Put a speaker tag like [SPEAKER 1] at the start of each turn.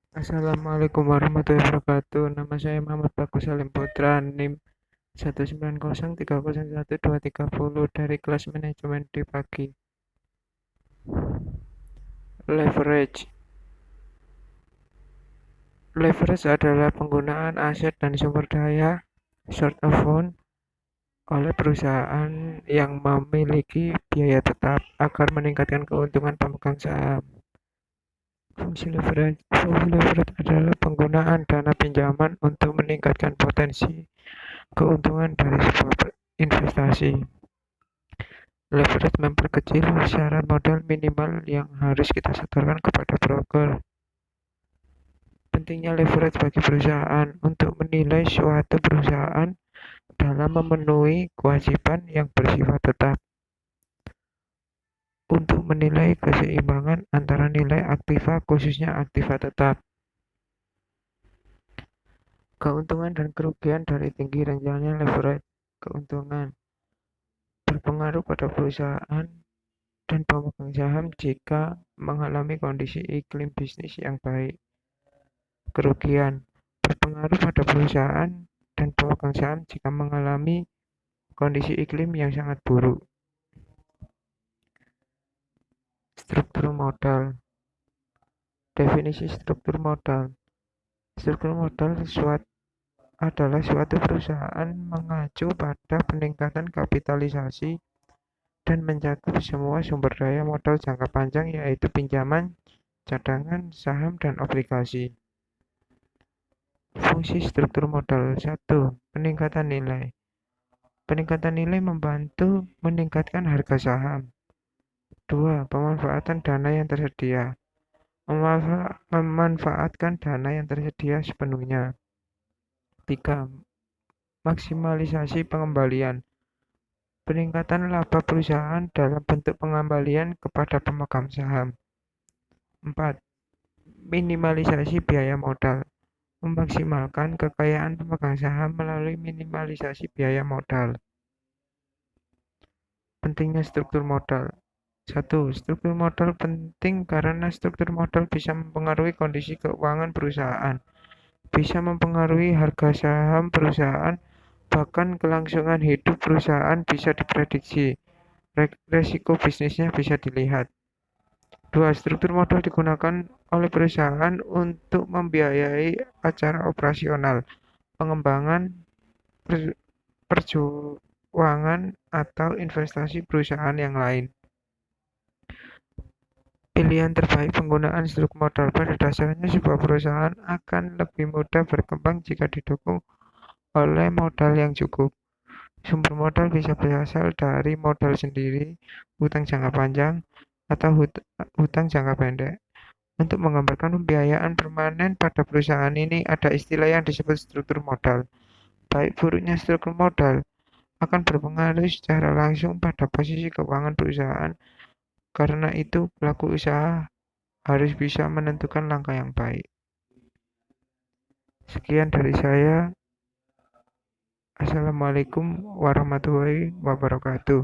[SPEAKER 1] Assalamualaikum warahmatullahi wabarakatuh. Nama saya Muhammad Bagus Salim Putra, NIM 190301230 dari kelas manajemen di pagi. Leverage. Leverage adalah penggunaan aset dan sumber daya short of fund oleh perusahaan yang memiliki biaya tetap agar meningkatkan keuntungan pemegang saham. Fungsi leverage adalah penggunaan dana pinjaman untuk meningkatkan potensi keuntungan dari sebuah investasi. Leverage memperkecil syarat modal minimal yang harus kita setorkan kepada broker. Pentingnya leverage bagi perusahaan untuk menilai suatu perusahaan dalam memenuhi kewajiban yang bersifat tetap. Untuk menilai keseimbangan antara nilai aktiva khususnya aktiva tetap. Keuntungan dan kerugian dari tinggi rencananya leverage. Keuntungan berpengaruh pada perusahaan dan pemegang saham jika mengalami kondisi iklim bisnis yang baik. Kerugian berpengaruh pada perusahaan dan pemegang saham jika mengalami kondisi iklim yang sangat buruk. Struktur modal. Definisi struktur modal. Struktur modal adalah suatu perusahaan mengacu pada peningkatan kapitalisasi dan mencakup semua sumber daya modal jangka panjang yaitu pinjaman, cadangan, saham, dan obligasi. Fungsi struktur modal 1. Peningkatan nilai. Peningkatan nilai membantu meningkatkan harga saham. 2. Pemanfaatan dana yang tersedia. Memanfaatkan dana yang tersedia sepenuhnya. 3. Maksimalisasi pengembalian. Peningkatan laba perusahaan dalam bentuk pengembalian kepada pemegang saham. 4. Minimalisasi biaya modal. Memaksimalkan kekayaan pemegang saham melalui minimalisasi biaya modal. Pentingnya struktur modal. 1. Struktur modal penting karena struktur modal bisa mempengaruhi kondisi keuangan perusahaan, bisa mempengaruhi harga saham perusahaan, bahkan kelangsungan hidup perusahaan bisa diprediksi. Resiko bisnisnya bisa dilihat. 2. Struktur modal digunakan oleh perusahaan untuk membiayai acara operasional, pengembangan, perjuangan, atau investasi perusahaan yang lain. Pilihan terbaik penggunaan struktur modal. Pada dasarnya sebuah perusahaan akan lebih mudah berkembang jika didukung oleh modal yang cukup. Sumber modal bisa berasal dari modal sendiri, hutang jangka panjang, atau hutang jangka pendek. Untuk menggambarkan pembiayaan permanen pada perusahaan ini ada istilah yang disebut struktur modal. Baik buruknya struktur modal akan berpengaruh secara langsung pada posisi keuangan perusahaan. Karena itu, pelaku usaha harus bisa menentukan langkah yang baik. Sekian dari saya. Assalamualaikum warahmatullahi wabarakatuh.